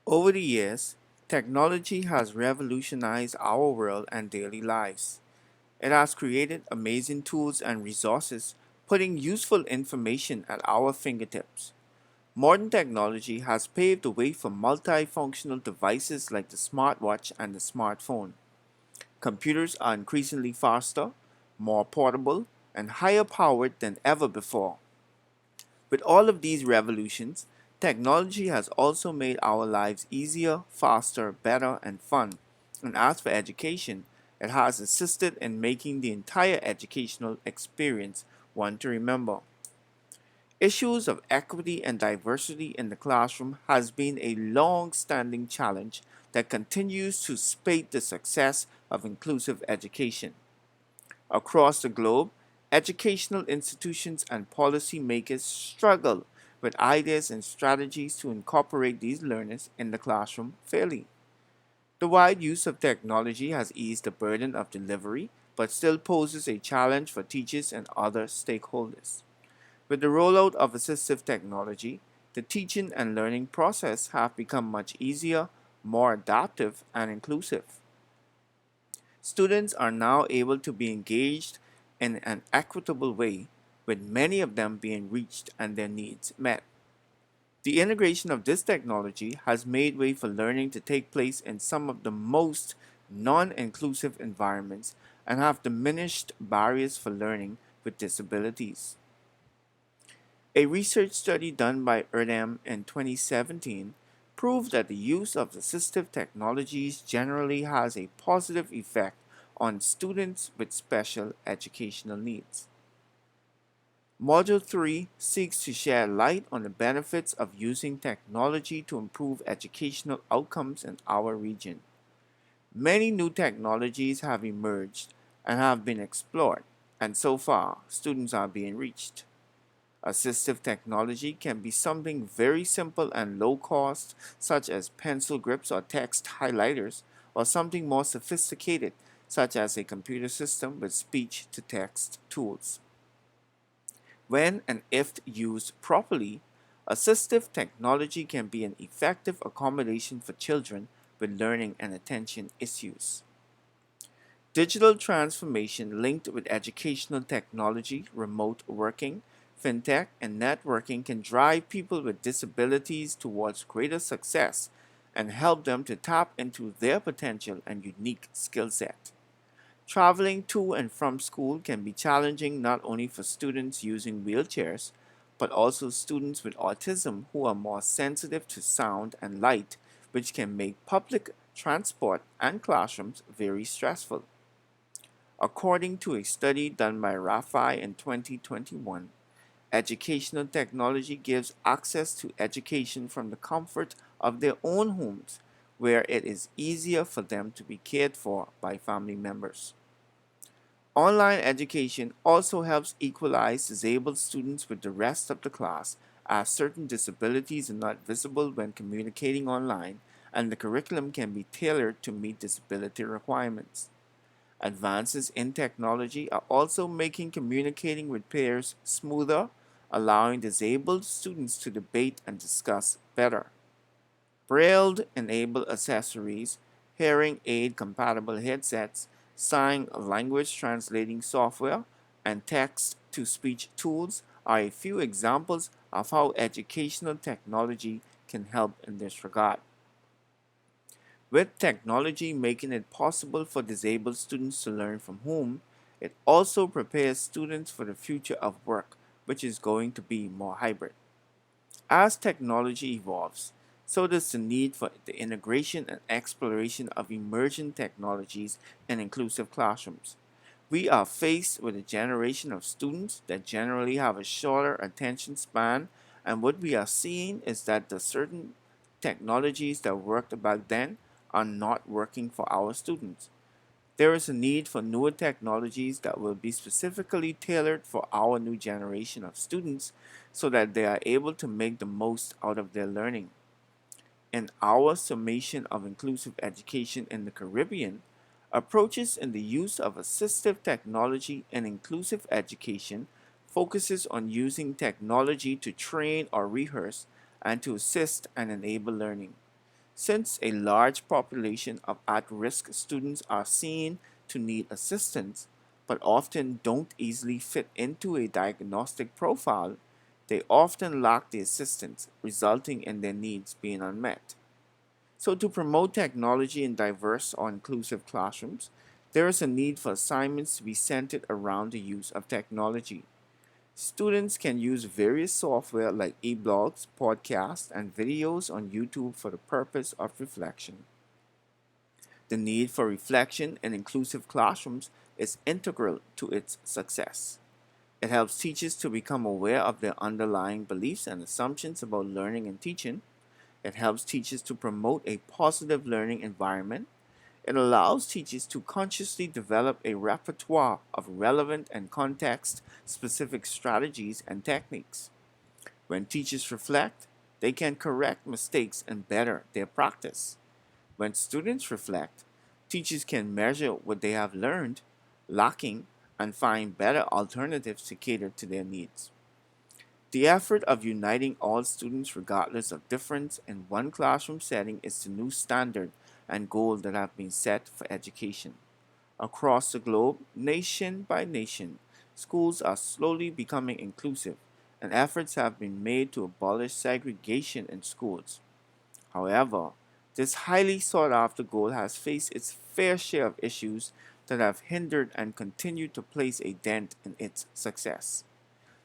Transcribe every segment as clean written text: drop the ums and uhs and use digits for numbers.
Over the years, technology has revolutionized our world and daily lives. It has created amazing tools and resources, putting useful information at our fingertips. Modern technology has paved the way for multifunctional devices like the smartwatch and the smartphone. Computers are increasingly faster, more portable, and higher powered than ever before. With all of these revolutions, technology has also made our lives easier, faster, better, and fun. And as for education, it has assisted in making the entire educational experience one to remember. Issues of equity and diversity in the classroom has been a long-standing challenge that continues to spate the success of inclusive education. Across the globe, educational institutions and policymakers struggle with ideas and strategies to incorporate these learners in the classroom fairly. The wide use of technology has eased the burden of delivery, but still poses a challenge for teachers and other stakeholders. With the rollout of assistive technology, the teaching and learning process have become much easier, more adaptive, and inclusive. Students are now able to be engaged in an equitable way, with many of them being reached and their needs met. The integration of this technology has made way for learning to take place in some of the most non inclusive environments and have diminished barriers for learning with disabilities. A research study done by ERDAM in 2017 proved that the use of assistive technologies generally has a positive effect on students with special educational needs. Module 3 seeks to shed light on the benefits of using technology to improve educational outcomes in our region. Many new technologies have emerged and have been explored, and so far, students are being reached. Assistive technology can be something very simple and low cost, such as pencil grips or text highlighters, or something more sophisticated, such as a computer system with speech to text tools. When and if used properly, assistive technology can be an effective accommodation for children with learning and attention issues. Digital transformation linked with educational technology, remote working, fintech, and networking can drive people with disabilities towards greater success and help them to tap into their potential and unique skill set. Traveling to and from school can be challenging not only for students using wheelchairs, but also students with autism who are more sensitive to sound and light, which can make public transport and classrooms very stressful. According to a study done by RAFI in 2021, educational technology gives access to education from the comfort of their own homes, where it is easier for them to be cared for by family members. Online education also helps equalize disabled students with the rest of the class, as certain disabilities are not visible when communicating online, and the curriculum can be tailored to meet disability requirements. Advances in technology are also making communicating with peers smoother, allowing disabled students to debate and discuss better. Braille enabled accessories, hearing aid compatible headsets, sign language translating software, and text to speech tools are a few examples of how educational technology can help in this regard. With technology making it possible for disabled students to learn from home, it also prepares students for the future of work, which is going to be more hybrid. As technology evolves, so does the need for the integration and exploration of emerging technologies in inclusive classrooms. We are faced with a generation of students that generally have a shorter attention span, and what we are seeing is that the certain technologies that worked back then are not working for our students. There is a need for newer technologies that will be specifically tailored for our new generation of students so that they are able to make the most out of their learning. In our summation of inclusive education in the Caribbean, approaches in the use of assistive technology in inclusive education focuses on using technology to train or rehearse and to assist and enable learning. Since a large population of at risk students are seen to need assistance, but often don't easily fit into a diagnostic profile, they often lack the assistance, resulting in their needs being unmet. So, to promote technology in diverse or inclusive classrooms, there is a need for assignments to be centered around the use of technology. Students can use various software like eblogs, podcasts, and videos on YouTube for the purpose of reflection. The need for reflection in inclusive classrooms is integral to its success. It helps teachers to become aware of their underlying beliefs and assumptions about learning and teaching. It helps teachers to promote a positive learning environment. It allows teachers to consciously develop a repertoire of relevant and context specific strategies and techniques. When teachers reflect, they can correct mistakes and better their practice. When students reflect, teachers can measure what they have learned, lacking, and find better alternatives to cater to their needs. The effort of uniting all students regardless of difference in one classroom setting is the new standard and goal that have been set for education. Across the globe, nation by nation, schools are slowly becoming inclusive, and efforts have been made to abolish segregation in schools. However, this highly sought after goal has faced its fair share of issues that have hindered and continue to place a dent in its success.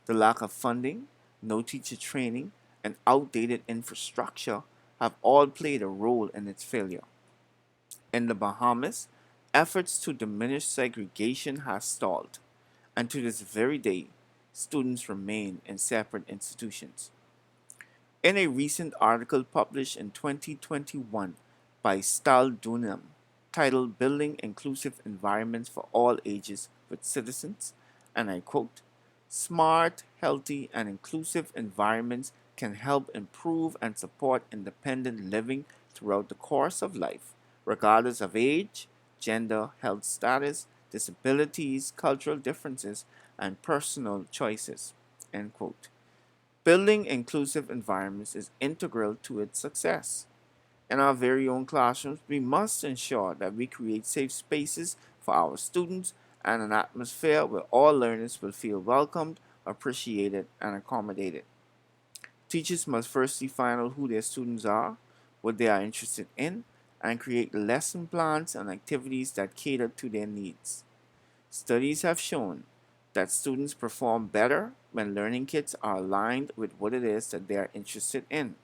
The lack of funding, no teacher training, and outdated infrastructure have all played a role in its failure. In the Bahamas, efforts to diminish segregation have stalled, and to this very day, students remain in separate institutions. In a recent article published in 2021 by Stahl Dunham, titled Building Inclusive Environments for All Ages with Citizens, and I quote, smart, healthy, and inclusive environments can help improve and support independent living throughout the course of life, regardless of age, gender, health status, disabilities, cultural differences, and personal choices. End quote. Building inclusive environments is integral to its success. In our very own classrooms, we must ensure that we create safe spaces for our students and an atmosphere where all learners will feel welcomed, appreciated, and accommodated. Teachers must firstly find out who their students are, what they are interested in, and create lesson plans and activities that cater to their needs. Studies have shown that students perform better when learning kits are aligned with what it is that they are interested in.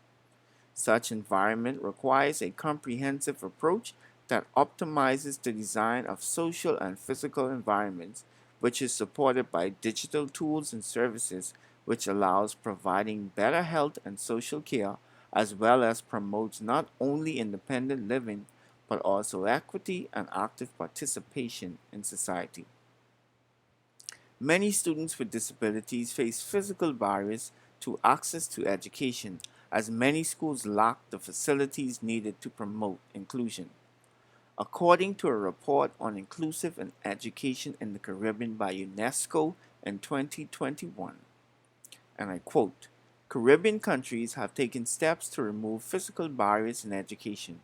Such environment requires a comprehensive approach that optimizes the design of social and physical environments, which is supported by digital tools and services, which allows providing better health and social care, as well as promotes not only independent living, but also equity and active participation in society. Many students with disabilities face physical barriers to access to education, as many schools lack the facilities needed to promote inclusion. According to a report on inclusive and education in the Caribbean by UNESCO in 2021, and I quote, Caribbean countries have taken steps to remove physical barriers in education,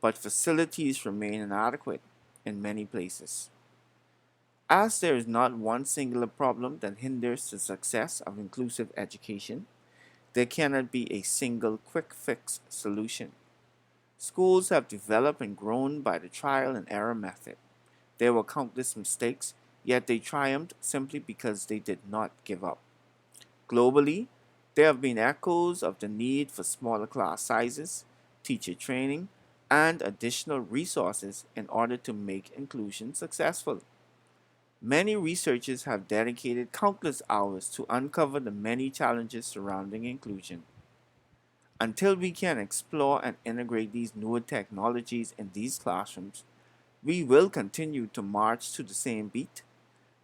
but facilities remain inadequate in many places. As there is not one singular problem that hinders the success of inclusive education, there cannot be a single quick fix solution. Schools have developed and grown by the trial and error method. There were countless mistakes, yet they triumphed simply because they did not give up. Globally, there have been echoes of the need for smaller class sizes, teacher training, and additional resources in order to make inclusion successful. Many researchers have dedicated countless hours to uncover the many challenges surrounding inclusion. Until we can explore and integrate these newer technologies in these classrooms, we will continue to march to the same beat.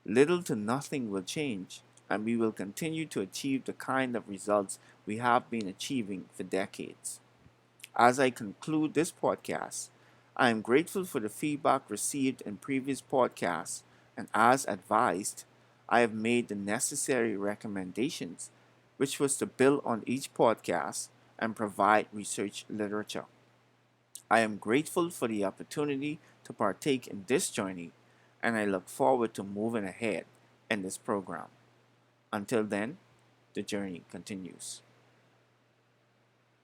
Little to nothing will change, and we will continue to achieve the kind of results we have been achieving for decades. As I conclude this podcast, I am grateful for the feedback received in previous podcasts, and as advised, I have made the necessary recommendations, which was to build on each podcast and provide research literature. I am grateful for the opportunity to partake in this journey, and I look forward to moving ahead in this program. Until then, the journey continues.